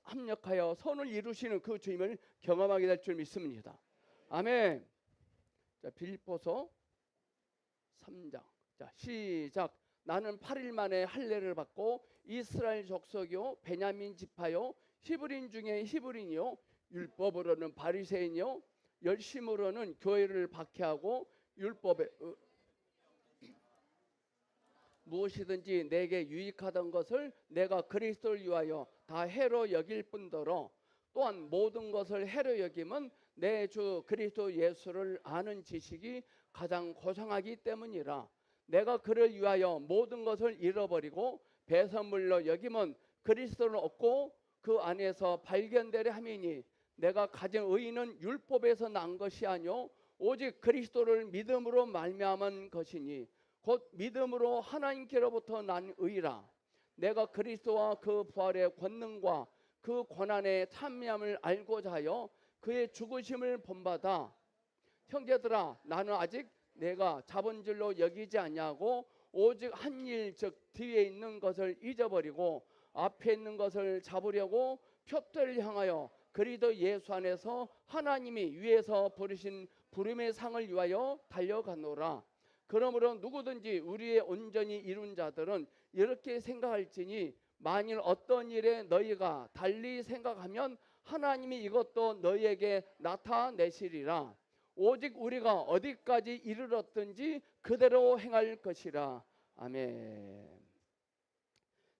합력하여 선을 이루시는 그 주님을 경험하게 될 줄 믿습니다. 아멘. 자, 빌립보서 3장. 자, 시작. 나는 8일 만에 할례를 받고 이스라엘 족속이요 베냐민 지파요 히브리인 중에 히브리인이요 율법으로는 바리새인이요 열심으로는 교회를 박해하고 율법에 무엇이든지 내게 유익하던 것을 내가 그리스도를 위하여 다 해로 여길 뿐더러 또한 모든 것을 해로 여김은 내 주 그리스도 예수를 아는 지식이 가장 고상하기 때문이라. 내가 그를 위하여 모든 것을 잃어버리고 배설물로 여김은 그리스도를 얻고 그 안에서 발견되려 함이니 내가 가진 의의는 율법에서 난 것이 아니요 오직 그리스도를 믿음으로 말미암은 것이니 곧 믿음으로 하나님께로부터 난 의라. 내가 그리스도와 그 부활의 권능과 그 고난의 참미함을 알고자 하여 그의 죽으심을 본받아 형제들아 나는 아직 내가 자본줄로 여기지 아니하고 오직 한 일 즉 뒤에 있는 것을 잊어버리고 앞에 있는 것을 잡으려고 표대를 향하여 그리스도 예수 안에서 하나님이 위에서 부르신 부름의 상을 위하여 달려가노라. 그러므로 누구든지 우리의 온전히 이룬 자들은 이렇게 생각할지니 만일 어떤 일에 너희가 달리 생각하면 하나님이 이것도 너희에게 나타내시리라. 오직 우리가 어디까지 이르렀든지 그대로 행할 것이라. 아멘.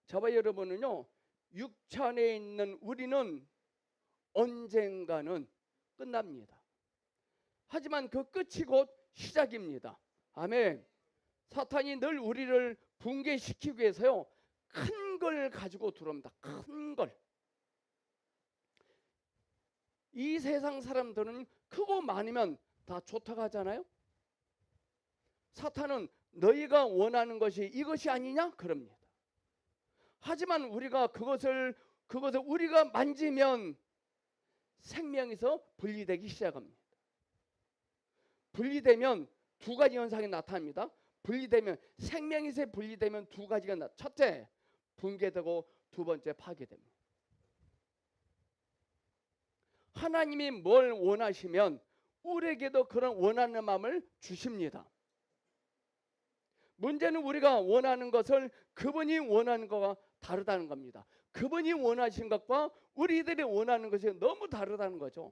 저와 여러분은요, 육천에 있는 우리는 언젠가는 끝납니다. 하지만 그 끝이 곧 시작입니다. 아멘. 사탄이 늘 우리를 붕괴시키기 위해서요, 큰 걸 가지고 들어옵니다. 큰 걸. 이 세상 사람들은 크고 많으면 다 좋다고 하잖아요. 사탄은 너희가 원하는 것이 이것이 아니냐? 그럽니다. 하지만 우리가 그것을 우리가 만지면 생명에서 분리되기 시작합니다. 분리되면 두 가지 현상이 나타납니다. 분리되면 생명에서 분리되면 두 가지가 첫째, 붕괴되고 두 번째, 파괴됩니다. 하나님이 뭘 원하시면 우리에게도 그런 원하는 마음을 주십니다. 문제는 우리가 원하는 것을 그분이 원하는 것과 다르다는 겁니다. 그분이 원하신 것과 우리들이 원하는 것이 너무 다르다는 거죠.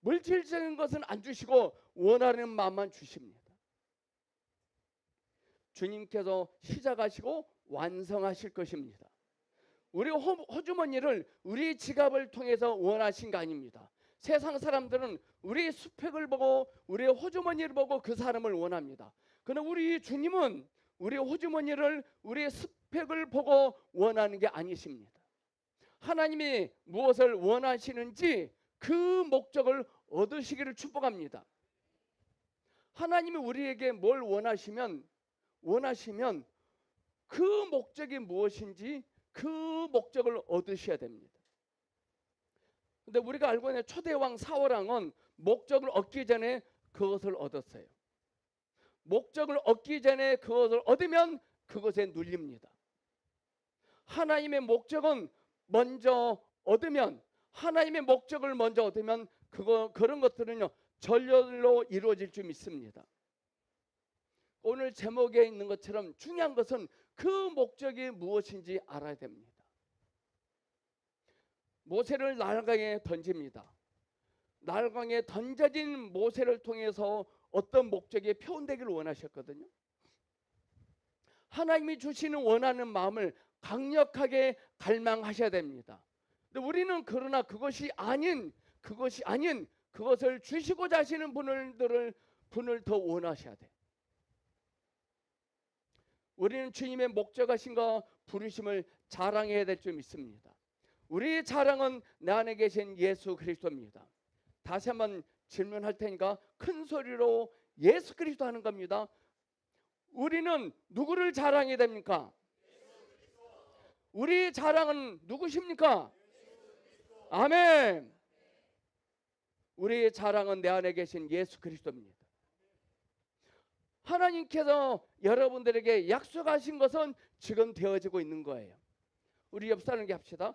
물질적인 것은 안 주시고 원하는 마음만 주십니다. 주님께서 시작하시고 완성하실 것입니다. 우리 호주머니를 우리 지갑을 통해서 원하신 거 아닙니다. 세상 사람들은 우리의 스펙을 보고 우리의 호주머니를 보고 그 사람을 원합니다. 그러나 우리 주님은 우리의 호주머니를 우리의 스펙을 보고 원하는 게 아니십니다. 하나님이 무엇을 원하시는지 그 목적을 얻으시기를 축복합니다. 하나님이 우리에게 뭘 원하시면 그 목적이 무엇인지 그 목적을 얻으셔야 됩니다. 근데 우리가 알고 있는 초대왕 사울왕은 목적을 얻기 전에 그것을 얻었어요. 목적을 얻기 전에 그것을 얻으면 그것에 눌립니다. 하나님의 목적은 먼저 얻으면 하나님의 목적을 먼저 얻으면 그런 것들은요 절렬로 이루어질 줄 믿습니다. 오늘 제목에 있는 것처럼 중요한 것은 그 목적이 무엇인지 알아야 됩니다. 모세를 나일강에 던집니다. 나일강에 던져진 모세를 통해서 어떤 목적이 표현되기를 원하셨거든요. 하나님이 주시는 원하는 마음을 강력하게 갈망하셔야 됩니다. 근데 우리는 그러나 그것이 아닌 그것을 주시고자 하시는 분을 더 원하셔야 돼. 우리는 주님의 목적하신가 부르심을 자랑해야 될 줄 믿습니다. 우리의 자랑은 내 안에 계신 예수 그리스도입니다. 다시 한번 질문할 테니까 큰 소리로 예수 그리스도 하는 겁니다. 우리는 누구를 자랑해야 됩니까? 우리의 자랑은 누구십니까? 아멘. 우리의 자랑은 내 안에 계신 예수 그리스도입니다. 하나님께서 여러분들에게 약속하신 것은 지금 되어지고 있는 거예요. 우리 옆 사람에게 합시다.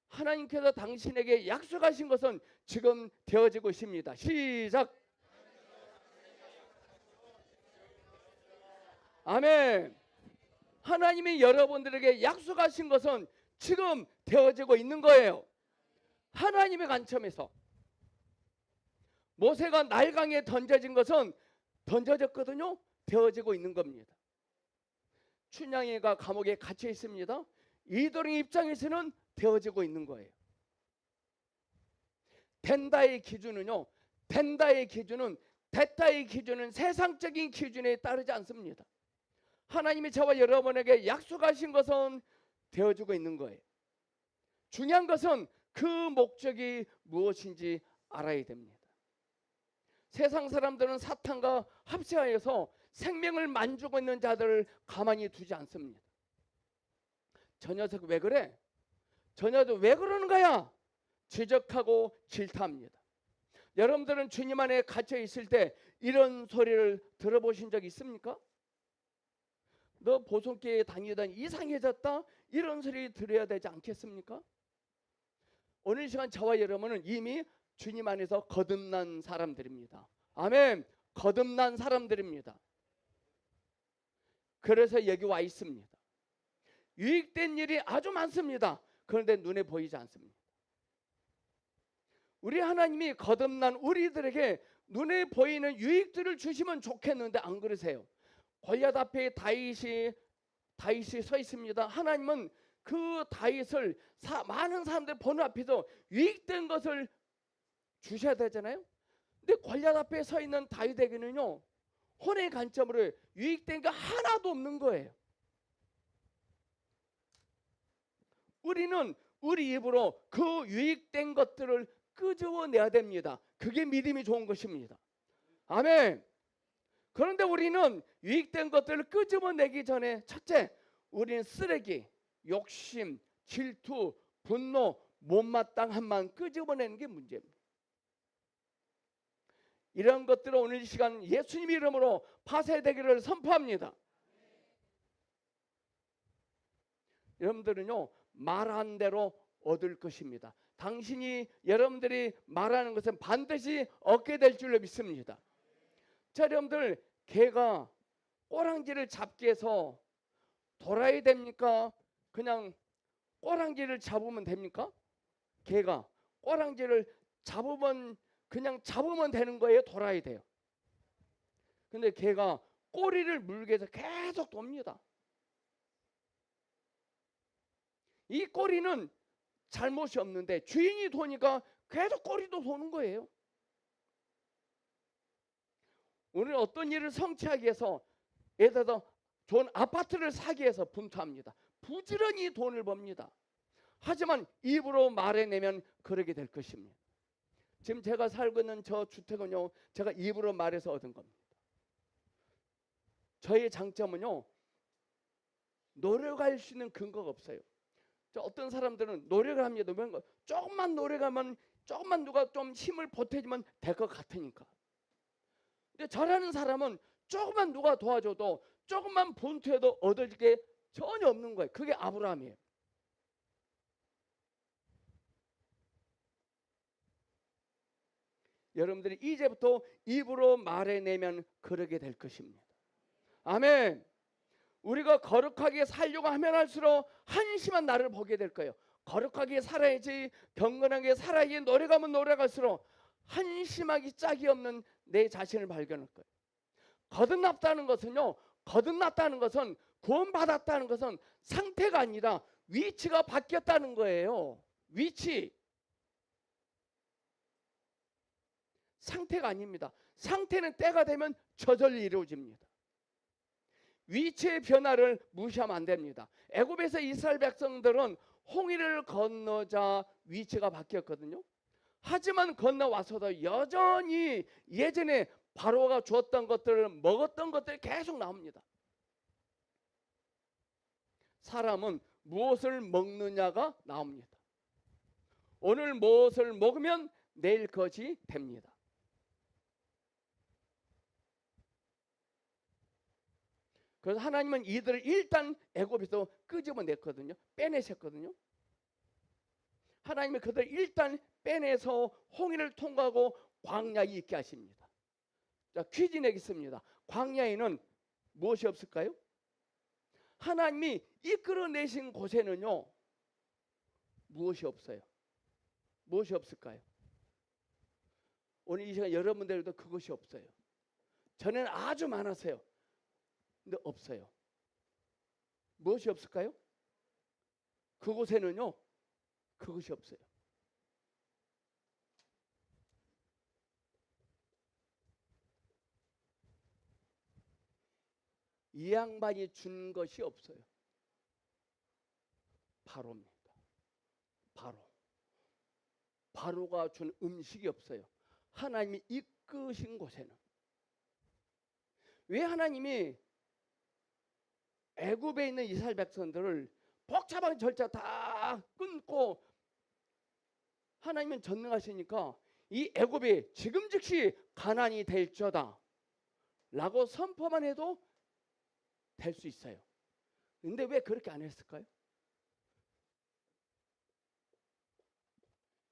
하나님께서 당신에게 약속하신 것은 지금 되어지고 있습니다. 시작. 아멘. 하나님이 여러분들에게 약속하신 것은 지금 되어지고 있는 거예요. 하나님의 관점에서 모세가 나일강에 던져진 것은 던져졌거든요. 되어지고 있는 겁니다. 춘향이가 감옥에 갇혀 있습니다. 이도령 입장에서는 되어지고 있는 거예요. 된다의 기준은요, 된다의 기준은, 됐다의 기준은 세상적인 기준에 따르지 않습니다. 하나님이 저와 여러분에게 약속하신 것은 되어지고 있는 거예요. 중요한 것은 그 목적이 무엇인지 알아야 됩니다. 세상 사람들은 사탄과 합세하여서 생명을 만주고 있는 자들을 가만히 두지 않습니다. 저 녀석 왜 그래? 저 녀석 왜 그러는 거야? 지적하고 질타합니다. 여러분들은 주님 안에 갇혀 있을 때 이런 소리를 들어보신 적 있습니까? 너 보송교회 다니다니 이상해졌다, 이런 소리 들어야 되지 않겠습니까? 오늘 시간 저와 여러분은 이미 주님 안에서 거듭난 사람들입니다. 아멘. 거듭난 사람들입니다. 그래서 여기 와 있습니다. 유익된 일이 아주 많습니다. 그런데 눈에 보이지 않습니다. 우리 하나님이 거듭난 우리들에게 눈에 보이는 유익들을 주시면 좋겠는데 안 그러세요. 골리앗 앞에 다윗이 서 있습니다. 하나님은 그 다윗을 많은 사람들 보는 앞에서 유익된 것을 주셔야 되잖아요. 근데 골리앗 앞에 서 있는 다윗에게는요, 혼의 관점으로 유익된 게 하나도 없는 거예요. 우리는 우리 입으로 그 유익된 것들을 끄집어내야 됩니다. 그게 믿음이 좋은 것입니다. 아멘. 그런데 우리는 유익된 것들을 끄집어내기 전에 첫째, 우리는 쓰레기, 욕심, 질투, 분노, 못마땅함만 끄집어내는 게 문제입니다. 이런 것들을 오늘 이 시간 예수님 이름으로 파쇄되기를 선포합니다. 여러분들은요, 말한 대로 얻을 것입니다. 여러분들이 말하는 것은 반드시 얻게 될 줄로 믿습니다. 자, 여러분들, 개가 꼬랑지를 잡기 위해서 돌아야 됩니까? 그냥 꼬랑지를 잡으면 됩니까? 개가 꼬랑지를 잡으면 그냥 잡으면 되는 거예요? 돌아야 돼요? 근데 개가 꼬리를 물게 해서 계속 돕니다. 이 꼬리는 잘못이 없는데 주인이 도니까 계속 꼬리도 도는 거예요. 오늘 어떤 일을 성취하기 위해서, 예를 들어서 좋은 아파트를 사기 위해서 분투합니다. 부지런히 돈을 법니다. 하지만 입으로 말해내면 그러게 될 것입니다. 지금 제가 살고 있는 저 주택은요, 제가 입으로 말해서 얻은 겁니다. 저의 장점은요, 노력할 수 있는 근거가 없어요. 어떤 사람들은 노력을 합니다. 조금만 노력하면, 조금만 누가 좀 힘을 보태주면 될 것 같으니까. 근데 저라는 사람은 조금만 누가 도와줘도, 조금만 분투해도 얻을 게 전혀 없는 거예요. 그게 아브라함이에요. 여러분들이 이제부터 입으로 말해내면 그러게 될 것입니다. 아멘. 우리가 거룩하게 살려고 하면 할수록 한심한 나를 보게 될 거예요. 거룩하게 살아야지, 경건하게 살아야지, 노력하면 노력할수록 한심하기 짝이 없는 내 자신을 발견할 거예요. 거듭났다는 것은요, 구원받았다는 것은 상태가 아니라 위치가 바뀌었다는 거예요. 위치. 상태가 아닙니다. 상태는 때가 되면 저절로 이루어집니다. 위치의 변화를 무시하면 안 됩니다. 애굽에서 이스라엘 백성들은 홍해를 건너자 위치가 바뀌었거든요. 하지만 건너와서도 여전히 예전에 바로가 주었던 것들을 먹었던 것들이 계속 나옵니다. 사람은 무엇을 먹느냐가 나옵니다. 오늘 무엇을 먹으면 내일 것이 됩니다. 그래서 하나님은 이들을 일단 애굽에서 끄집어냈거든요. 빼내셨거든요. 하나님이 그들 일단 빼내서 홍해를 통과하고 광야에 있게 하십니다. 자, 퀴즈 내겠습니다. 광야에는 무엇이 없을까요? 하나님이 이끌어내신 곳에는요, 무엇이 없어요? 무엇이 없을까요? 오늘 이 시간 여러분들도 그것이 없어요. 전에는 아주 많았어요. 근데 없어요. 무엇이 없을까요? 그곳에는요, 그것이 없어요. 이 양반이 준 것이 없어요. 바로입니다. 바로가 준 음식이 없어요. 하나님이 이끄신 곳에는. 왜 하나님이 애굽에 있는 이스라엘 백성들을 복잡한 절차 다 끊고 하나님은 전능하시니까 이 애굽이 지금 즉시 가나안이 될지어다 라고 선포만 해도 될 수 있어요. 근데 왜 그렇게 안 했을까요?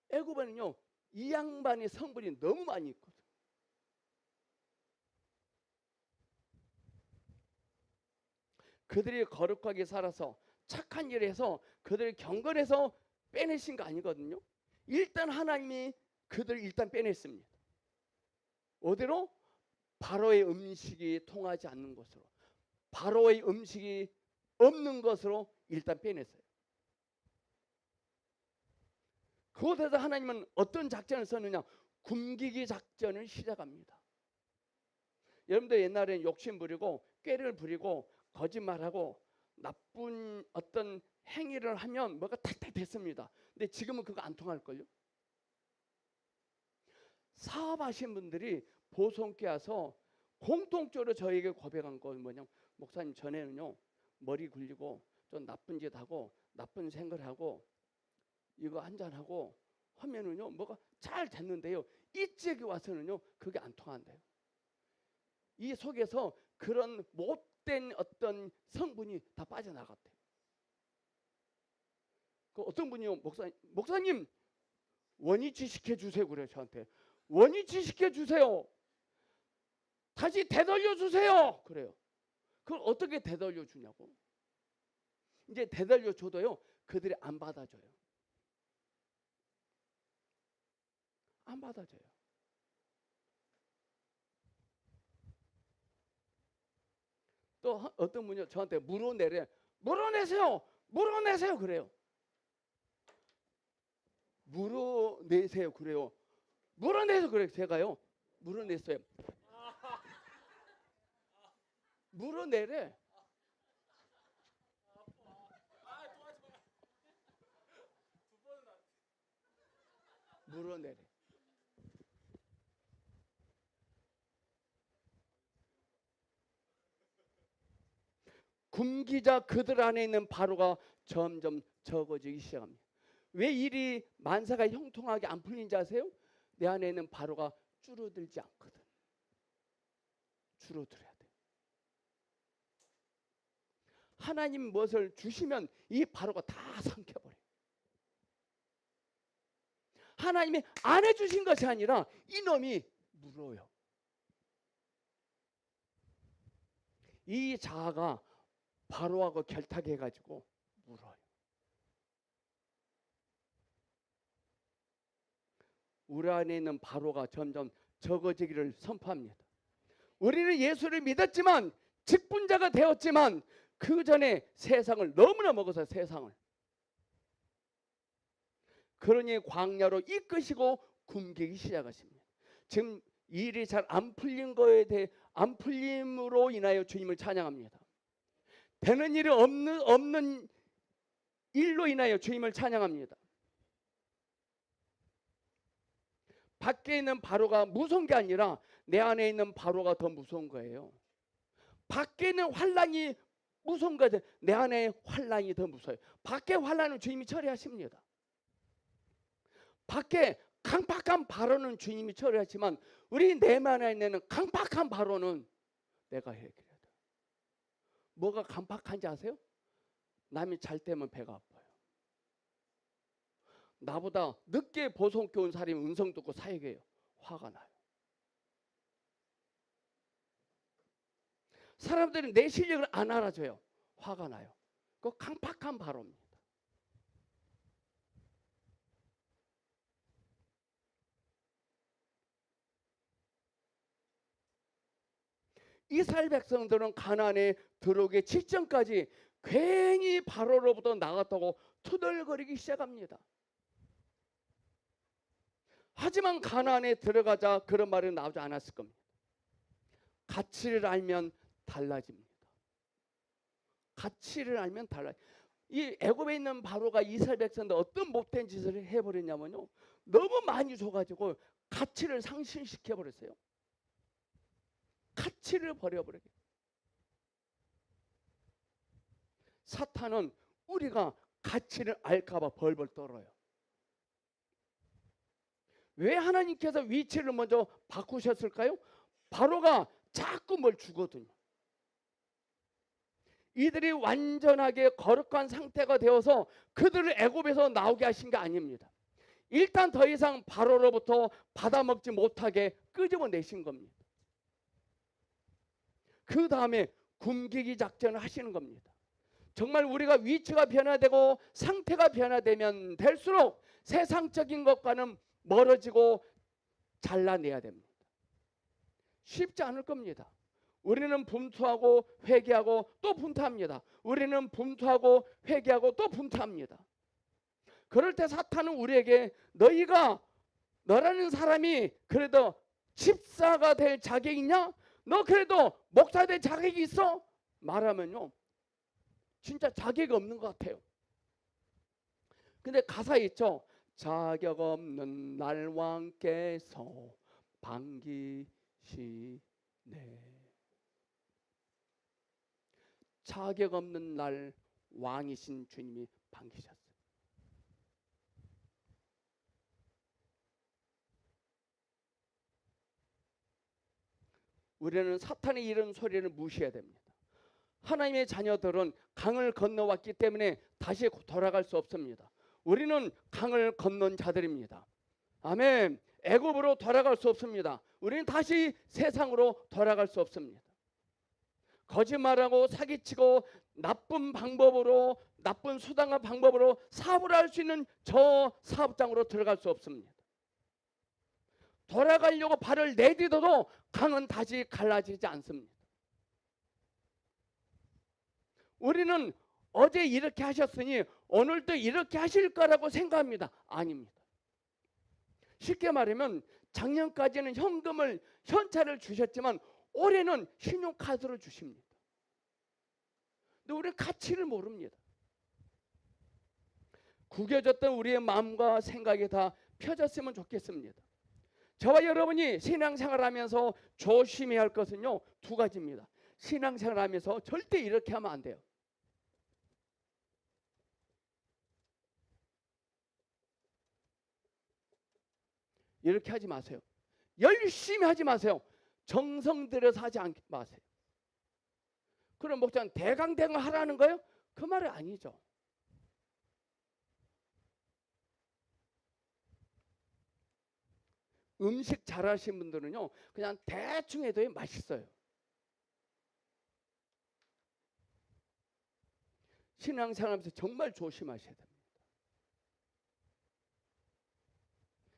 애굽에는요, 이 양반의 성분이 너무 많이 있거든. 그들이 거룩하게 살아서 착한 일을 해서 그들을 경건해서 빼내신 거 아니거든요. 일단 하나님이 그들을 일단 빼냈습니다. 어디로? 바로의 음식이 통하지 않는 곳으로, 바로의 음식이 없는 것으로 일단 빼냈어요. 그곳에서 하나님은 어떤 작전을 썼느냐? 굶기기 작전을 시작합니다. 여러분들 옛날에는 욕심 부리고 꾀를 부리고 거짓말하고 나쁜 어떤 행위를 하면 뭐가 탁탁 됐습니다. 근데 지금은 그거 안 통할걸요? 사업하신 분들이 보성께 와서 공통적으로 저에게 고백한 건 뭐냐면, 목사님, 전에는요 머리 굴리고 좀 나쁜 짓 하고 나쁜 생각을 하고 이거 한잔하고 하면은요 뭐가 잘 됐는데요, 이쪽에 와서는요 그게 안 통한대요. 이 속에서 그런 못된 어떤 성분이 다 빠져나갔대요. 그 어떤 분이요, 목사님 원위치 시켜주세요 그래요. 저한테 원위치 시켜주세요, 다시 되돌려 주세요 그래요. 그걸 어떻게 되돌려 주냐고. 이제 되돌려 줘도요 그들이 안 받아줘요. 안 받아줘요. 또 어떤 분이 저한테 물어내세요 그래요. 물어내세요 그래요. 물어내서 그래요. 제가요 물어냈어요. 물어내래. 물어내래. 굶기자 그들 안에 있는 바로가 점점 적어지기 시작합니다. 왜 일이 만사가 형통하게 안 풀린지 아세요? 내 안에 있는 바로가 줄어들지 않거든. 줄어들어야 돼. 하나님 무엇을 주시면 이 바로가 다 삼켜버려요. 하나님이 안 해주신 것이 아니라 이놈이 물어요. 이 자아가 바로하고 결탁해가지고 물어요. 우리 안에 있는 바로가 점점 적어지기를 선포합니다. 우리는 예수를 믿었지만, 직분자가 되었지만 그 전에 세상을 너무나 먹어서 세상을, 그러니 광야로 이끄시고 굶기기 시작하십니다. 지금 일이 잘 안 풀린 거에 대해 안 풀림으로 인하여 주님을 찬양합니다. 되는 일이 없는 일로 인하여 주님을 찬양합니다. 밖에 있는 바로가 무서운 게 아니라 내 안에 있는 바로가 더 무서운 거예요. 밖에 있는 환란이 무서운 거예요. 내 안에 환란이 더 무서워요. 밖에 환란은 주님이 처리하십니다. 밖에 강팍한 바로는 주님이 처리하지만 우리 내면 안에 있는 강팍한 바로는 내가 해결해야 돼. 뭐가 강팍한지 아세요? 남이 잘 때면 배가 아파요. 나보다 늦게 보성교 온 사람이 음성 듣고 사역해요. 화가 나요. 사람들이 내 실력을 안 알아줘요. 화가 나요. 그 강팍한 발언입니다. 이스라엘 백성들은 가나안에 들어오기 직전까지 괜히 바로로부터 나갔다고 투덜거리기 시작합니다. 하지만 가나안에 들어가자 그런 말은 나오지 않았을 겁니다. 가치를 알면 달라집니다. 가치를 알면 이 애굽에 있는 바로가 이스라엘 백성들 어떤 못된 짓을 해버렸냐면요, 너무 많이 줘가지고 가치를 상실시켜 버렸어요. 가치를 버려버리게. 사탄은 우리가 가치를 알까봐 벌벌 떨어요. 왜 하나님께서 위치를 먼저 바꾸셨을까요? 바로가 자꾸 뭘 주거든요. 이들이 완전하게 거룩한 상태가 되어서 그들을 애굽에서 나오게 하신 게 아닙니다. 일단 더 이상 바로로부터 받아먹지 못하게 끄집어내신 겁니다. 그 다음에 굶기기 작전을 하시는 겁니다. 정말 우리가 위치가 변화되고 상태가 변화되면 될수록 세상적인 것과는 멀어지고 잘라내야 됩니다. 쉽지 않을 겁니다. 우리는 분투하고 회개하고 또 분투합니다. 우리는 분투하고 회개하고 또 분투합니다. 그럴 때 사탄은 우리에게 너라는 사람이 그래도 집사가 될 자격이 있냐? 너 그래도 목사 될 자격이 있어? 말하면요, 진짜 자격이 없는 것 같아요. 근데 가사에 있죠. 자격 없는 날 왕께서 반기시네. 자격 없는 날 왕이신 주님이 반기셨어요. 우리는 사탄의 이런 소리를 무시해야 됩니다. 하나님의 자녀들은 강을 건너왔기 때문에 다시 돌아갈 수 없습니다. 우리는 강을 건넌 자들입니다. 아멘. 애굽으로 돌아갈 수 없습니다. 우리는 다시 세상으로 돌아갈 수 없습니다. 거짓말하고 사기치고 나쁜 방법으로, 나쁜 수단과 방법으로 사업을 할 수 있는 저 사업장으로 들어갈 수 없습니다. 돌아가려고 발을 내딛어도 강은 다시 갈라지지 않습니다. 우리는 어제 이렇게 하셨으니 오늘도 이렇게 하실 거라고 생각합니다. 아닙니다. 쉽게 말하면 작년까지는 현찰을 주셨지만 올해는 신용카드로 주십니다. 근데 우리는 가치를 모릅니다. 구겨졌던 우리의 마음과 생각이 다 펴졌으면 좋겠습니다. 저와 여러분이 신앙생활하면서 조심해야 할 것은요, 두 가지입니다. 신앙생활하면서 절대 이렇게 하면 안 돼요. 이렇게 하지 마세요. 열심히 하지 마세요. 정성 들여서 하지 마세요. 그럼 목사님 대강대강 하라는 거예요? 그 말이 아니죠. 음식 잘하시는 분들은요, 그냥 대충 해도 맛있어요. 신앙생활하면서 정말 조심하셔야 됩니다.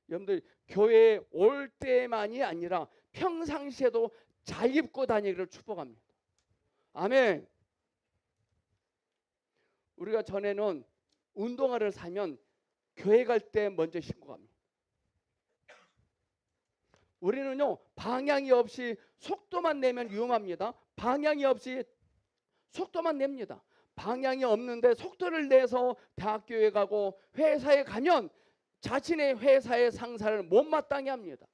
여러분들 교회에 올 때만이 아니라 평상시에도 잘 입고 다니기를 축복합니다. 아멘. 우리가 전에는 운동화를 사면 교회 갈 때 먼저 신고 갑니다. 우리는요, 방향이 없이 속도만 내면 위험합니다. 방향이 없이 속도만 냅니다. 방향이 없는데 속도를 내서 대학교에 가고 회사에 가면 자신의 회사의 상사를 못마땅해 합니다.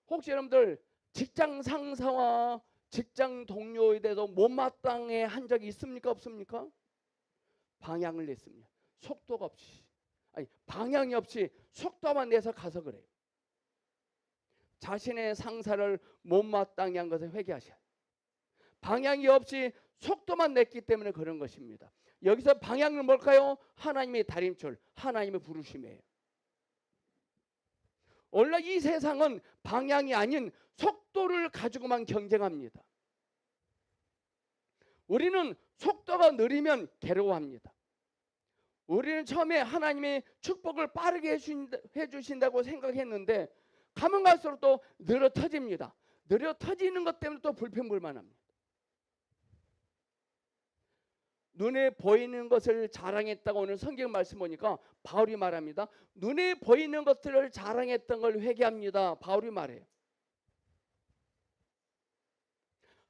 혹시 여러분들 직장 상사와 직장 동료에 대해서 못마땅해 한 적이 있습니까? 없습니까? 방향을 냈습니다. 속도가 없이, 방향이 없이 속도만 내서 가서 그래요. 자신의 상사를 못마땅해 한 것을 회개하셔야 해요. 방향이 없이 속도만 냈기 때문에 그런 것입니다. 여기서 방향은 뭘까요? 하나님의 다림줄, 하나님의 부르심이에요. 원래 이 세상은 방향이 아닌 속도를 가지고만 경쟁합니다. 우리는 속도가 느리면 괴로워합니다. 우리는 처음에 하나님의 축복을 빠르게 해주신다고 생각했는데 가면 갈수록 또 느려 터집니다. 느려 터지는 것 때문에 또 불평불만합니다. 눈에 보이는 것을 자랑했다고 오늘 성경 말씀 보니까 바울이 말합니다. 눈에 보이는 것들을 자랑했던 걸 회개합니다. 바울이 말해요.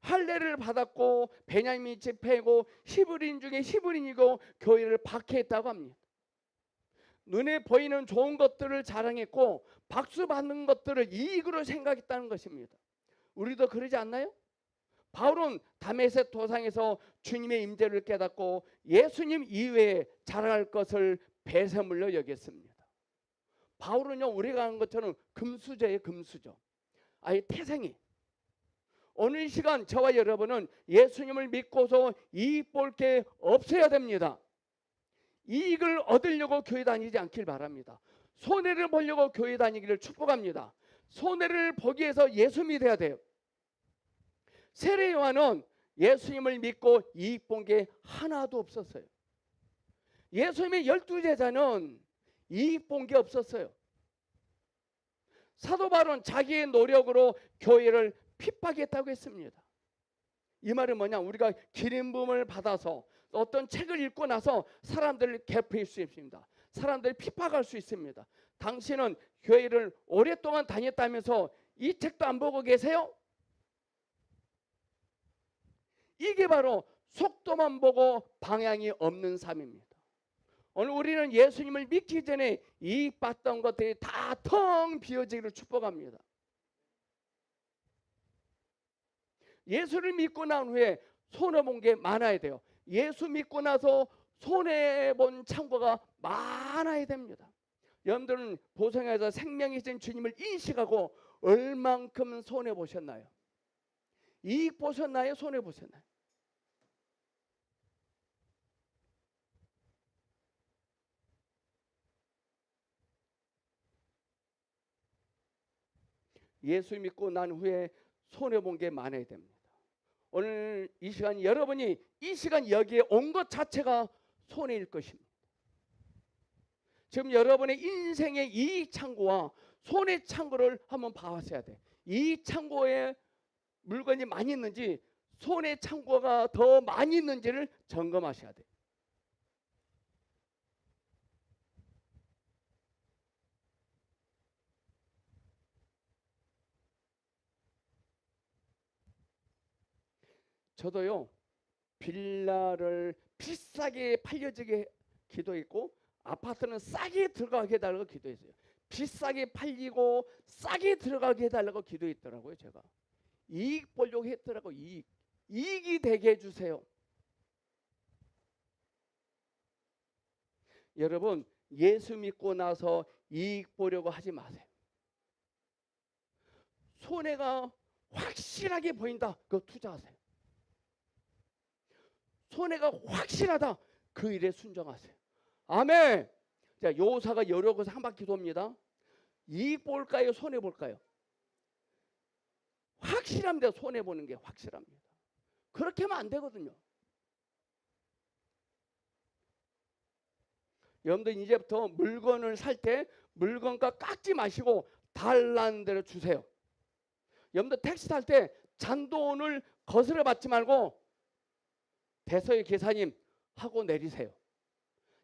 할례를 받았고 베냐민 집회고 히브리인 중에 히브리인이고 교회를 박해했다고 합니다. 눈에 보이는 좋은 것들을 자랑했고 박수 받는 것들을 이익으로 생각했다는 것입니다. 우리도 그러지 않나요? 바울은 다메섹 도상에서 주님의 임재를 깨닫고 예수님 이외에 자랑할 것을 배설물로 여겼습니다. 바울은요, 우리가 하는 것처럼 금수저예요. 금수저. 아예 태생이. 오늘 이 시간 저와 여러분은 예수님을 믿고서 이익 볼 게 없어야 됩니다. 이익을 얻으려고 교회 다니지 않길 바랍니다. 손해를 보려고 교회 다니기를 축복합니다. 손해를 보기 위해서 예수 믿어야 돼요. 세례 요한은 예수님을 믿고 이익 본 게 하나도 없었어요. 예수님의 12제자는 이익 본 게 없었어요. 사도 바울은 자기의 노력으로 교회를 핍박했다고 했습니다. 이 말은 뭐냐? 우리가 기름 부음을 받아서 어떤 책을 읽고 나서 사람들을 괴롭힐 수 있습니다. 사람들을 핍박할 수 있습니다. 당신은 교회를 오랫동안 다녔다면서 이 책도 안 보고 계세요? 이게 바로 속도만 보고 방향이 없는 삶입니다. 오늘 우리는 예수님을 믿기 전에 이익 봤던 것들이 다 텅 비어지기를 축복합니다. 예수를 믿고 난 후에 손해본 게 많아야 돼요. 예수 믿고 나서 손해본 창고가 많아야 됩니다. 여러분들은 보성에서 생명이신 주님을 인식하고 얼만큼 손해보셨나요? 이익 보셨나요? 손해보셨나요? 예수 믿고 난 후에 손해본 게 많아야 됩니다. 오늘 이 시간 여러분이 이 시간 여기에 온 것 자체가 손해일 것입니다. 지금 여러분의 인생의 이익 창고와 손해 창고를 한번 봐보셔야 돼. 이익 창고에 물건이 많이 있는지 손해 창고가 더 많이 있는지를 점검하셔야 돼. 저도요, 빌라를 비싸게 팔려지게 기도했고 아파트는 싸게 들어가게 해달라고 기도했어요. 비싸게 팔리고 싸게 들어가게 해달라고 기도했더라고요. 제가 이익 보려고 했더라고. 이익이 되게 해주세요. 여러분, 예수 믿고 나서 이익 보려고 하지 마세요. 손해가 확실하게 보인다, 그거 투자하세요. 손해가 확실하다, 그 일에 순종하세요. 아멘. 자, 요사가 여러 곳에 한 바퀴 돕니다. 이익 볼까요? 손해 볼까요? 확실합니다. 손해 보는 게 확실합니다. 그렇게 하면 안 되거든요. 여러분들 이제부터 물건을 살 때 물건값 깎지 마시고 달라는 대로 주세요. 여러분들 택시 탈 때 잔돈을 거스려 받지 말고 대서의 계사님 하고 내리세요.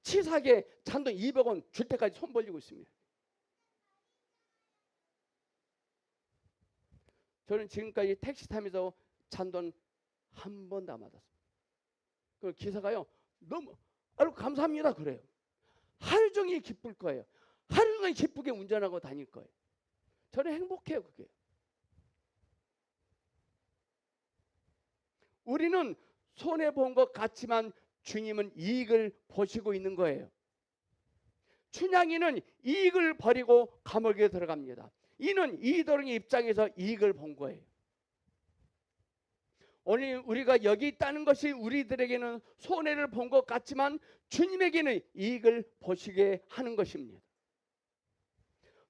치사하게 잔돈 200원 줄 때까지 손 벌리고 있습니다. 저는 지금까지 택시 타면서 잔돈 한 번도 안 받았습니다. 그 기사가요, 너무 아이고 감사합니다 그래요. 하루 종일 기쁠 거예요. 하루 종일 기쁘게 운전하고 다닐 거예요. 저는 행복해요. 그게. 우리는 손해본 것 같지만 주님은 이익을 보시고 있는 거예요. 춘향이는 이익을 버리고 감옥에 들어갑니다. 이는 이도령의 입장에서 이익을 본 거예요. 오늘 우리가 여기 있다는 것이 우리들에게는 손해를 본 것 같지만 주님에게는 이익을 보시게 하는 것입니다.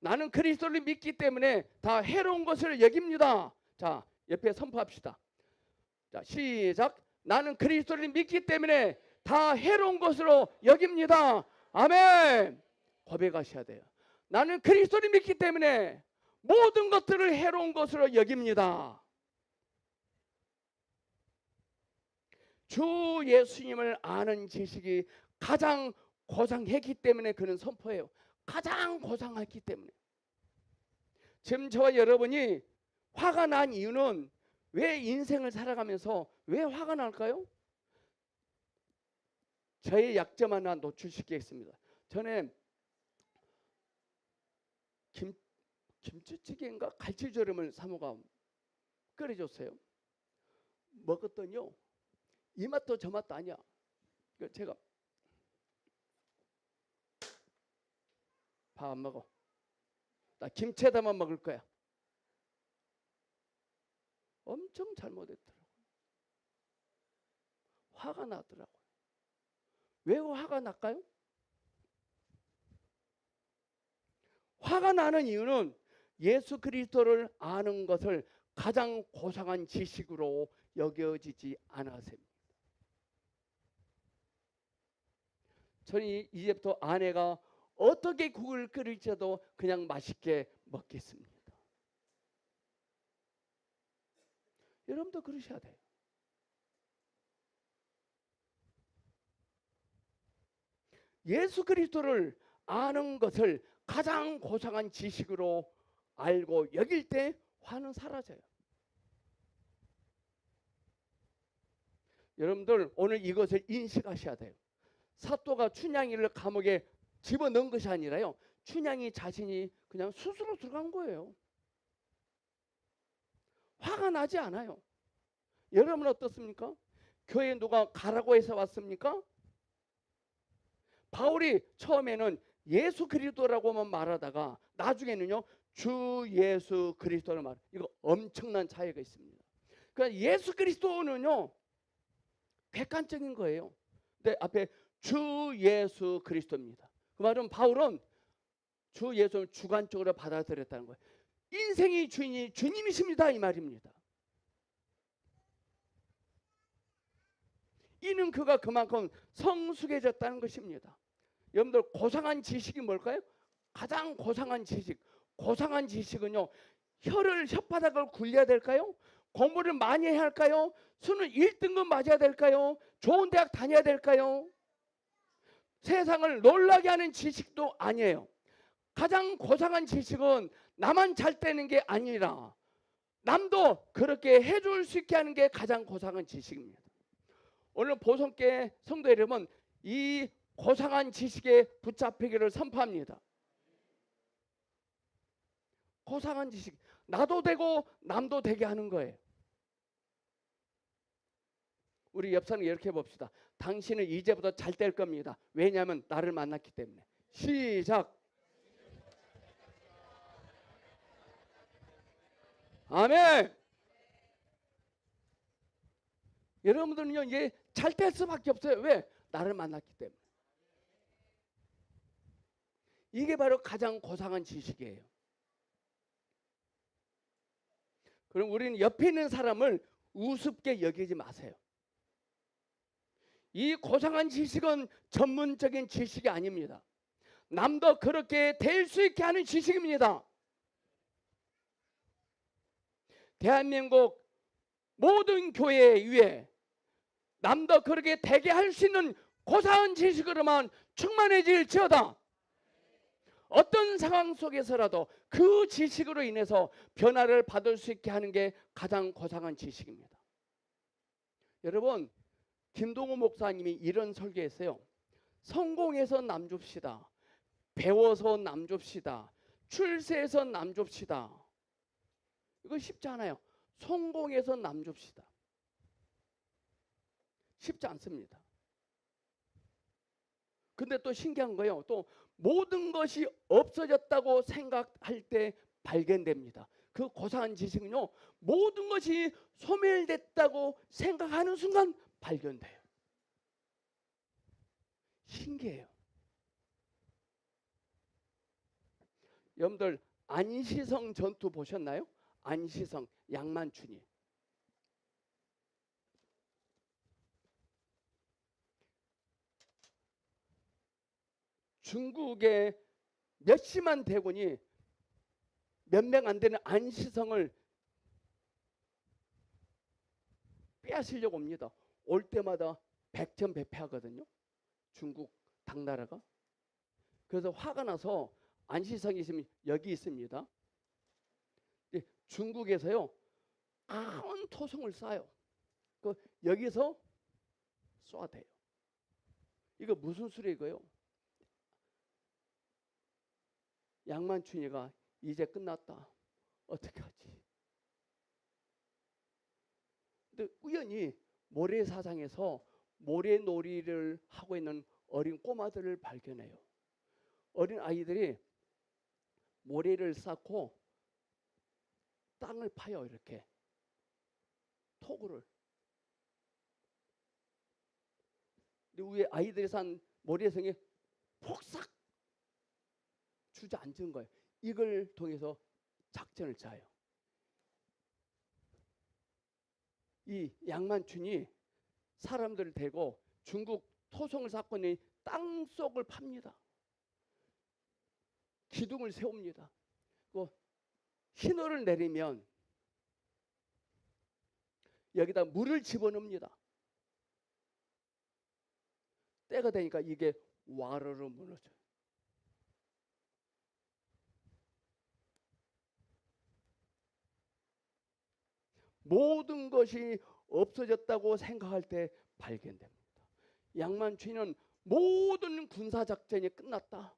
나는 그리스도를 믿기 때문에 다 해로운 것을 여깁니다. 자, 옆에 선포합시다. 자, 시작. 나는 그리스도를 믿기 때문에 다 해로운 것으로 여깁니다. 아멘. 고백하셔야 돼요. 나는 그리스도를 믿기 때문에 모든 것들을 해로운 것으로 여깁니다. 주 예수님을 아는 지식이 가장 고상했기 때문에 그는 선포해요. 가장 고상했기 때문에. 지금 저와 여러분이 화가 난 이유는 왜 인생을 살아가면서 왜 화가 날까요? 저의 약점 하나 노출시키겠습니다. 전에 김치찌개인가 갈치조림을 사모가 끓여줬어요. 먹었더니요, 이 맛도 저 맛도 아니야. 제가 밥 안 먹어. 나 김치에다만 먹을 거야. 엄청 잘못했더라고요. 화가 나더라고요. 왜 화가 날까요? 화가 나는 이유는 예수 그리스도를 아는 것을 가장 고상한 지식으로 여겨지지 않아서입니다. 저는 이제부터 아내가 어떻게 국을 끓일지도 그냥 맛있게 먹겠습니다. 여러분도 그러셔야 돼요. 예수 그리스도를 아는 것을 가장 고상한 지식으로 알고 여길 때 화는 사라져요. 여러분들 오늘 이것을 인식하셔야 돼요. 사또가 춘향이를 감옥에 집어넣은 것이 아니라요, 춘향이 자신이 그냥 스스로 들어간 거예요. 화가 나지 않아요. 여러분 어떻습니까? 교회에 누가 가라고 해서 왔습니까? 바울이 처음에는 예수 그리스도라고만 말하다가 나중에는요, 주 예수 그리스도를 말. 이거 엄청난 차이가 있습니다. 그러니까 예수 그리스도는요 객관적인 거예요. 근데 앞에 주 예수 그리스도입니다. 그 말은 바울은 주 예수를 주관적으로 받아들였다는 거예요. 인생의 주인이 주님이십니다 이 말입니다. 이는 그가 그만큼 성숙해졌다는 것입니다. 여러분들 고상한 지식이 뭘까요? 가장 고상한 지식. 고상한 지식은요, 혓바닥을 굴려야 될까요? 공부를 많이 해야 할까요? 수능 1등급 맞아야 될까요? 좋은 대학 다녀야 될까요? 세상을 놀라게 하는 지식도 아니에요. 가장 고상한 지식은 나만 잘 되는 게 아니라 남도 그렇게 해줄 수 있게 하는 게 가장 고상한 지식입니다. 오늘 보성교회 성도 여러분, 이 고상한 지식에 붙잡히기를 선포합니다. 고상한 지식, 나도 되고 남도 되게 하는 거예요. 우리 옆 사람 이렇게 봅시다. 당신은 이제부터 잘 될 겁니다. 왜냐하면 나를 만났기 때문에. 시작. 아멘. 여러분들은요 이제 잘 될 수밖에 없어요. 왜? 나를 만났기 때문에. 이게 바로 가장 고상한 지식이에요. 그럼 우리는 옆에 있는 사람을 우습게 여기지 마세요. 이 고상한 지식은 전문적인 지식이 아닙니다. 남도 그렇게 될 수 있게 하는 지식입니다. 대한민국 모든 교회 위에 남도 그렇게 되게 할 수 있는 고상한 지식으로만 충만해질지어다. 어떤 상황 속에서라도 그 지식으로 인해서 변화를 받을 수 있게 하는 게 가장 고상한 지식입니다. 여러분, 김동호 목사님이 이런 설교했어요. 성공해서 남 줍시다. 배워서 남 줍시다. 출세해서 남 줍시다. 이거 쉽지 않아요. 성공해서 남 줍시다. 쉽지 않습니다. 근데 또 신기한 거예요. 또 모든 것이 없어졌다고 생각할 때 발견됩니다. 그 고상한 지식은요, 모든 것이 소멸됐다고 생각하는 순간 발견돼요. 신기해요. 여러분들 안시성 전투 보셨나요? 안시성 양만춘이 중국의 몇십만 대군이 몇 명 안 되는 안시성을 빼앗으려고 옵니다. 올 때마다 백전백패하거든요. 중국 당나라가. 그래서 화가 나서 안시성이 있으면 여기 있습니다. 중국에서요 큰 토성을 쌓아요. 여기서 쏴대요. 이거 무슨 수레고요? 양만춘이가 이제 끝났다. 어떻게 하지? 근데 우연히 모래사장에서 모래놀이를 하고 있는 어린 꼬마들을 발견해요. 어린 아이들이 모래를 쌓고 땅을 파요. 이렇게 토구를. 근데 위에 아이들이 산 모래성에 폭삭 주저앉은 거예요. 이걸 통해서 작전을 짜요. 이 양만춘이 사람들을 대고 중국 토성을 쌓고 있는 땅 속을 팝니다. 기둥을 세웁니다. 신호를 내리면 여기다 물을 집어넣습니다. 때가 되니까 이게 와르르 무너져요. 모든 것이 없어졌다고 생각할 때 발견됩니다. 양만춘은 모든 군사작전이 끝났다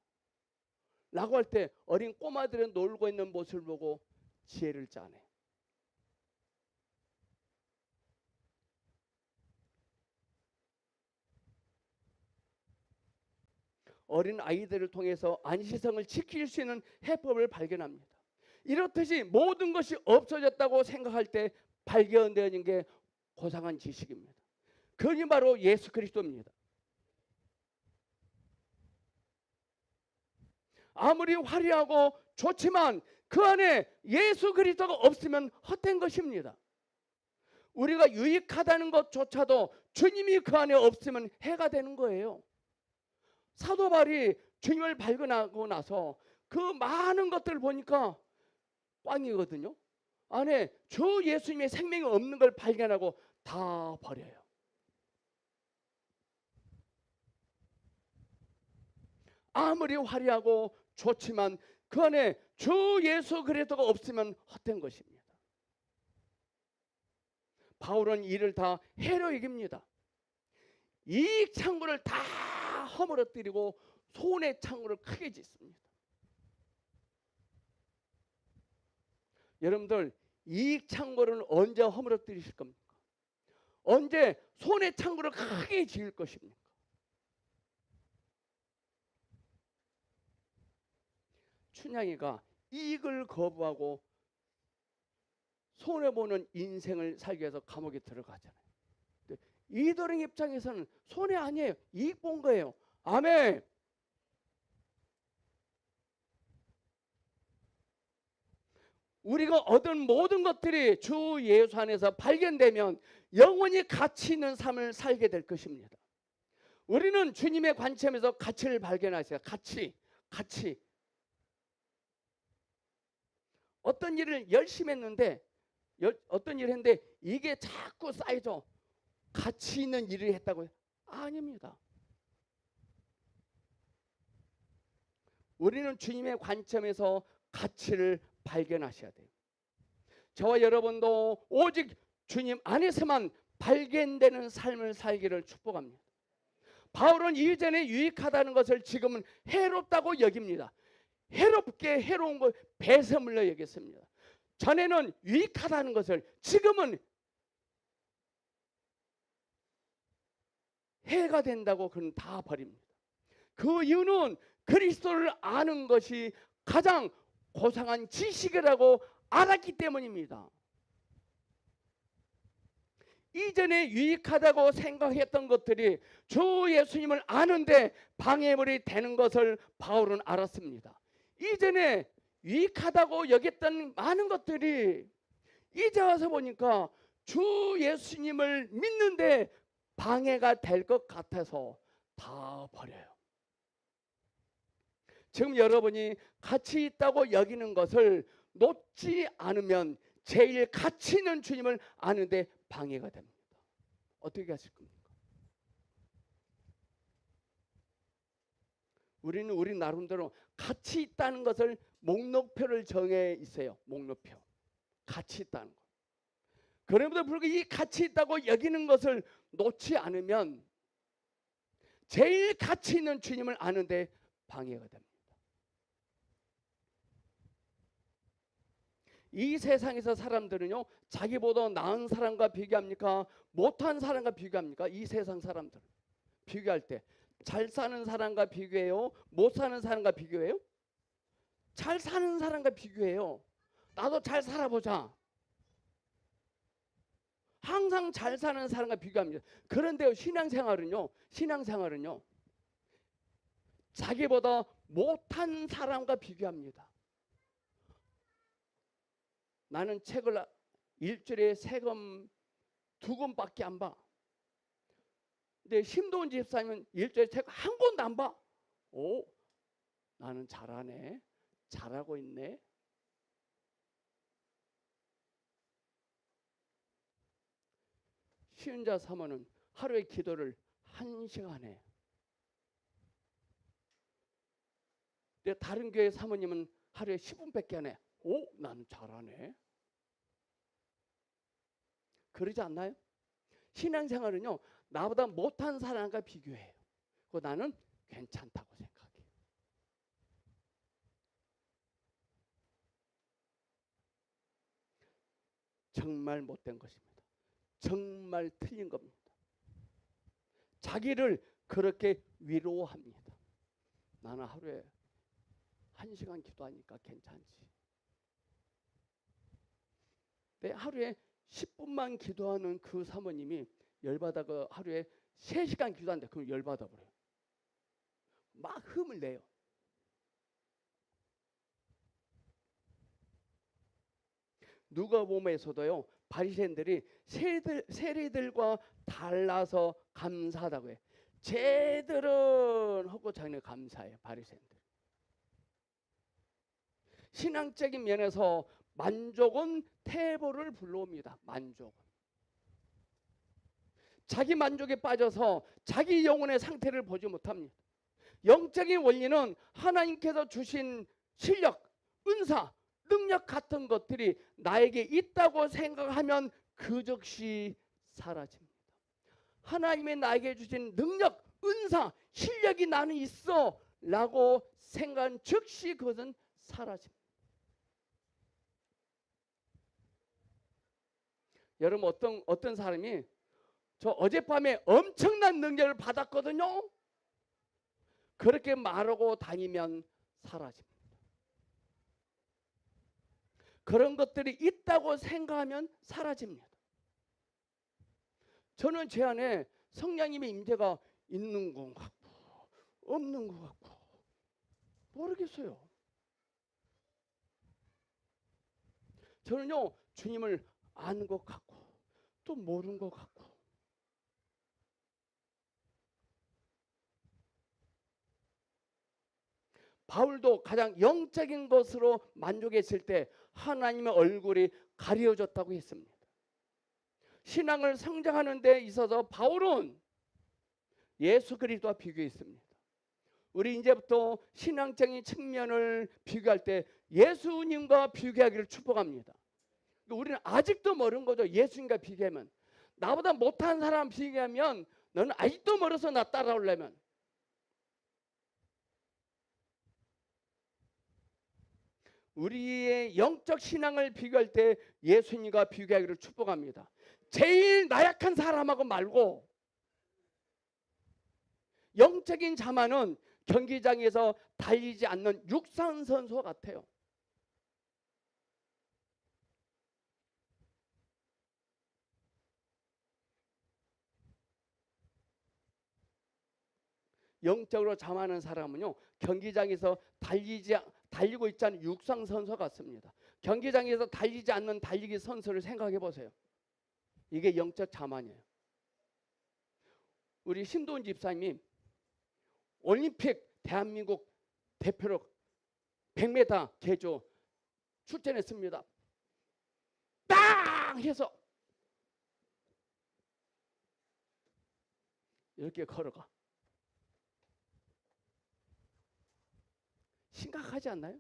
라고 할 때 어린 꼬마들이 놀고 있는 모습을 보고 지혜를 짜네. 어린 아이들을 통해서 안시성을 지킬 수 있는 해법을 발견합니다. 이렇듯이 모든 것이 없어졌다고 생각할 때 발견되는 게 고상한 지식입니다. 그게 바로 예수 그리스도입니다. 아무리 화려하고 좋지만 그 안에 예수 그리스도가 없으면 헛된 것입니다. 우리가 유익하다는 것조차도 주님이 그 안에 없으면 해가 되는 거예요. 사도 바울이 주님을 발견하고 나서 그 많은 것들을 보니까 꽝이거든요. 안에 주 예수님의 생명이 없는 걸 발견하고 다 버려요. 아무리 화려하고 좋지만 그 안에 주 예수 그리스도가 없으면 헛된 것입니다. 바울은 이를 다 해로 여깁니다. 이익 창고를 다 허물어뜨리고 손해 창고를 크게 짓습니다. 여러분들 이익 창고를 언제 허물어뜨리실 겁니까? 언제 손해 창고를 크게 지을 것입니까? 춘향이가 이익을 거부하고 손해보는 인생을 살기 위해서 감옥에 들어가잖아요. 이도령 입장에서는 손해 아니에요. 이익 본 거예요. 아멘. 우리가 얻은 모든 것들이 주 예수 안에서 발견되면 영원히 가치 있는 삶을 살게 될 것입니다. 우리는 주님의 관점에서 가치를 발견하세요. 가치. 어떤 일을 열심히 했는데 어떤 일을 했는데 이게 자꾸 쌓여져 가치 있는 일을 했다고요? 아닙니다. 우리는 주님의 관점에서 가치를 발견하셔야 돼요. 저와 여러분도 오직 주님 안에서만 발견되는 삶을 살기를 축복합니다. 바울은 이전에 유익하다는 것을 지금은 해롭다고 여깁니다. 해롭게 해로운 걸 배설물로 여겼습니다. 전에는 유익하다는 것을 지금은 해가 된다고 그는 다 버립니다. 그 이유는 그리스도를 아는 것이 가장 고상한 지식이라고 알았기 때문입니다. 이전에 유익하다고 생각했던 것들이 주 예수님을 아는데 방해물이 되는 것을 바울은 알았습니다. 이전에 유익하다고 여겼던 많은 것들이 이제 와서 보니까 주 예수님을 믿는데 방해가 될 것 같아서 다 버려요. 지금 여러분이 가치 있다고 여기는 것을 놓지 않으면 제일 가치 있는 주님을 아는데 방해가 됩니다. 어떻게 하실 겁니까? 우리 나름대로 가치 있다는 것을 목록표를 정해 있어요. 목록표. 가치 있다는 것. 그럼에도 불구하고 이 가치 있다고 여기는 것을 놓지 않으면 제일 가치 있는 주님을 아는데 방해가 됩니다. 이 세상에서 사람들은요, 자기보다 나은 사람과 비교합니까? 못한 사람과 비교합니까? 이 세상 사람들은 비교할 때 잘 사는 사람과 비교해요? 못 사는 사람과 비교해요? 잘 사는 사람과 비교해요. 나도 잘 살아보자. 항상 잘 사는 사람과 비교합니다. 그런데 신앙생활은요, 자기보다 못한 사람과 비교합니다. 나는 책을 일주일에 세 권, 두 권밖에 안 봐. 근데 심도원 집사님은 일주일에 책 한 권도 안 봐. 오, 나는 잘하네. 잘하고 있네. 시은자 사모는 하루에 기도를 1시간 해. 근데 다른 교회 사모님은 하루에 10분밖에 안 해. 오, 나는 잘하네. 그러지 않나요? 신앙생활은요, 나보다 못한 사람과 비교해요. 그리고 나는 괜찮다고 생각해요. 정말 못된 것입니다. 정말 틀린 겁니다. 자기를 그렇게 위로합니다. 나는 하루에 1시간 기도하니까 괜찮지. 근데 하루에 10분만 기도하는 그 사모님이 열받아가 하루에 3시간 기도한다. 그럼 열받아 버려요. 막 흠을 내요. 누가복음에서도요, 바리새인들이 세리들과 달라서 감사하다고 해. 쟤들은 하고 자기네 감사해요. 바리새인들. 신앙적인 면에서 만족은 태보를 불러옵니다. 만족은. 자기 만족에 빠져서 자기 영혼의 상태를 보지 못합니다. 영적인 원리는 하나님께서 주신 실력, 은사, 능력 같은 것들이 나에게 있다고 생각하면 그 즉시 사라집니다. 하나님의 나에게 주신 능력, 은사, 실력이 나는 있어 라고 생각한 즉시 그것은 사라집니다. 여러분, 어떤 사람이 저 어젯밤에 엄청난 능력을 받았거든요. 그렇게 말하고 다니면 사라집니다. 그런 것들이 있다고 생각하면 사라집니다. 저는 제 안에 성령님의 임재가 있는 것 같고 없는 것 같고 모르겠어요. 저는요, 주님을 아는 것 같고 또 모르는 것 같고. 바울도 가장 영적인 것으로 만족했을 때 하나님의 얼굴이 가려졌다고 했습니다. 신앙을 성장하는 데 있어서 바울은 예수 그리스도와 비교했습니다. 우리 이제부터 신앙적인 측면을 비교할 때 예수님과 비교하기를 축복합니다. 우리는 아직도 멀은 거죠. 예수님과 비교하면. 나보다 못한 사람 비교하면 너는 아직도 멀어서 나 따라오려면. 우리의 영적 신앙을 비교할 때 예수님과 비교하기를 축복합니다. 제일 나약한 사람하고 말고, 영적인 자만은 경기장에서 달리지 않는 육상 선수 같아요. 영적으로 자만한 사람은요, 경기장에서 달리고 있지 않은 육상 선수 같습니다. 경기장에서 달리지 않는 달리기 선수를 생각해 보세요. 이게 영적 자만이에요. 우리 신도훈 집사님이 올림픽 대한민국 대표로 100m 계조 출전했습니다. 빵 해서 이렇게 걸어가. 심각하지 않나요?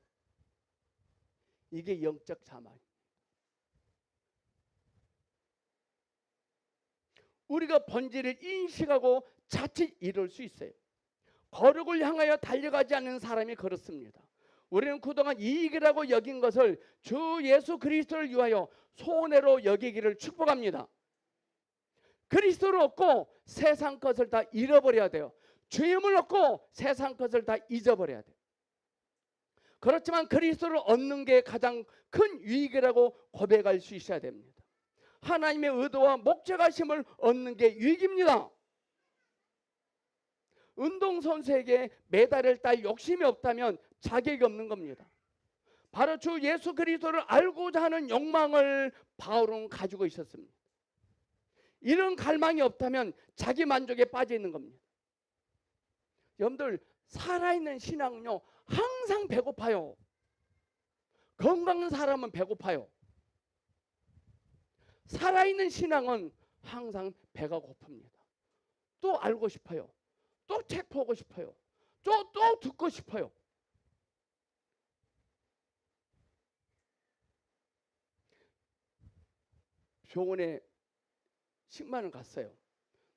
이게 영적 자만. 우리가 본질을 인식하고 자칫 이룰 수 있어요. 거룩을 향하여 달려가지 않는 사람이 그렇습니다. 우리는 그동안 이익이라고 여긴 것을 주 예수 그리스도를 위하여 손해로 여기기를 축복합니다. 그리스도를 얻고 세상 것을 다 잃어버려야 돼요. 주임을 얻고 세상 것을 다 잊어버려야 돼요. 그렇지만 그리스도를 얻는 게 가장 큰 유익이라고 고백할 수 있어야 됩니다. 하나님의 의도와 목적하심을 얻는 게 유익입니다. 운동선수에게 메달을 딸 욕심이 없다면 자격이 없는 겁니다. 바로 주 예수 그리스도를 알고자 하는 욕망을 바울은 가지고 있었습니다. 이런 갈망이 없다면 자기 만족에 빠져 있는 겁니다. 여러분들, 살아있는 신앙은요 항상 배고파요. 건강한 사람은 배고파요. 살아있는 신앙은 항상 배가 고픕니다. 또 알고 싶어요. 또 책 보고 싶어요. 또 듣고 싶어요. 병원에 10만 원 갔어요.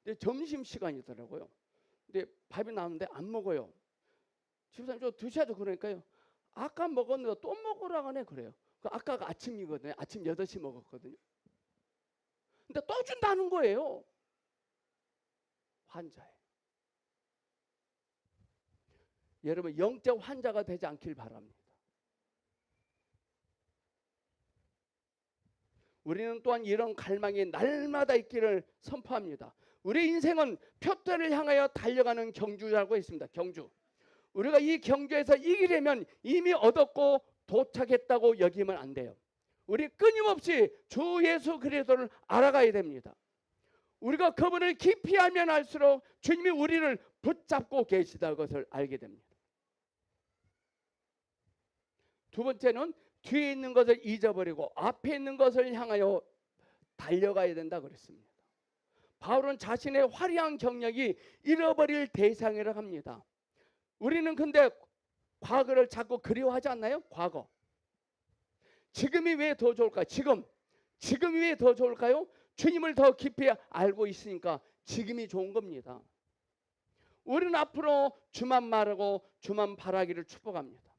근데 점심시간이더라고요. 근데 밥이 나오는데 안 먹어요. 집사님 저 드셔야죠. 그러니까요. 아까 먹었는데 또 먹으라고 하네. 그래요. 아까가 아침이거든요. 아침 8시 먹었거든요. 근데 또 준다는 거예요. 환자예요. 여러분, 영적 환자가 되지 않길 바랍니다. 우리는 또한 이런 갈망이 날마다 있기를 선포합니다. 우리 인생은 표대를 향하여 달려가는 경주라고 있습니다. 경주. 우리가 이 경주에서 이기려면 이미 얻었고 도착했다고 여기면 안 돼요. 우리 끊임없이 주 예수 그리스도를 알아가야 됩니다. 우리가 그분을 깊이 알면 알수록 주님이 우리를 붙잡고 계시다는 것을 알게 됩니다. 두 번째는 뒤에 있는 것을 잊어버리고 앞에 있는 것을 향하여 달려가야 된다 그랬습니다. 바울은 자신의 화려한 경력이 잃어버릴 대상이라고 합니다. 우리는 근데 과거를 자꾸 그리워하지 않나요? 과거. 지금이 왜 더 좋을까요? 지금이 왜 더 좋을까요? 주님을 더 깊이 알고 있으니까 지금이 좋은 겁니다. 우리는 앞으로 주만 말하고 주만 바라기를 축복합니다.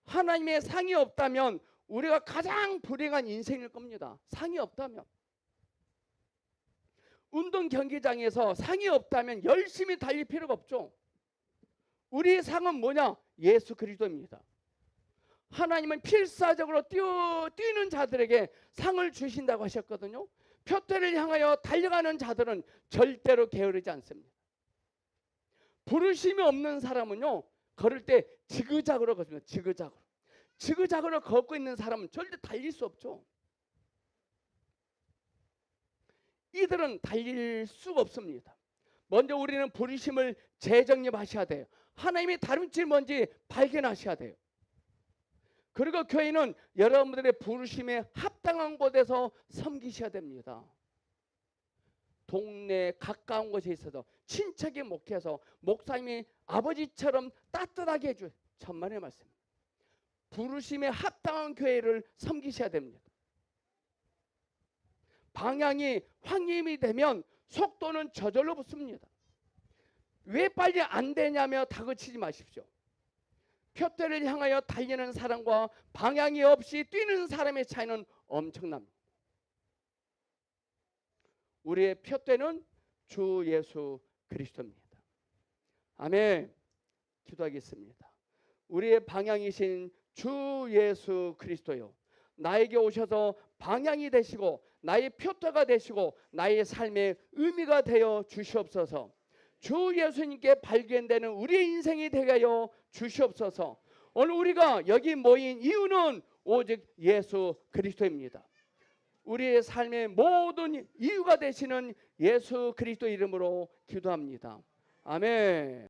하나님의 상이 없다면 우리가 가장 불행한 인생일 겁니다. 상이 없다면. 운동 경기장에서 상이 없다면 열심히 달릴 필요가 없죠. 우리의 상은 뭐냐? 예수 그리스도입니다. 하나님은 필사적으로 뛰는 자들에게 상을 주신다고 하셨거든요. 표대를 향하여 달려가는 자들은 절대로 게으르지 않습니다. 부르심이 없는 사람은요, 걸을 때 지그작으로 걷습니다. 지그작으로 걷고 있는 사람은 절대 달릴 수 없죠. 이들은 달릴 수가 없습니다. 먼저 우리는 부르심을 재정립하셔야 돼요. 하나님의 다름질 뭔지 발견하셔야 돼요. 그리고 교회는 여러분들의 부르심에 합당한 곳에서 섬기셔야 됩니다. 동네 가까운 곳에 있어서 친척이 목회해서 목사님이 아버지처럼 따뜻하게 해줘요. 천만의 말씀. 부르심에 합당한 교회를 섬기셔야 됩니다. 방향이 황림이 되면 속도는 저절로 붙습니다. 왜 빨리 안 되냐며 다그치지 마십시오. 표대를 향하여 달리는 사람과 방향이 없이 뛰는 사람의 차이는 엄청납니다. 우리의 표대는 주 예수 그리스도입니다. 아멘. 기도하겠습니다. 우리의 방향이신 주 예수 그리스도요, 나에게 오셔서 방향이 되시고 나의 표대가 되시고 나의 삶의 의미가 되어 주시옵소서. 주 예수님께 발견되는 우리의 인생이 되게 하여 주시옵소서. 오늘 우리가 여기 모인 이유는 오직 예수 그리스도입니다. 우리의 삶의 모든 이유가 되시는 예수 그리스도 이름으로 기도합니다. 아멘.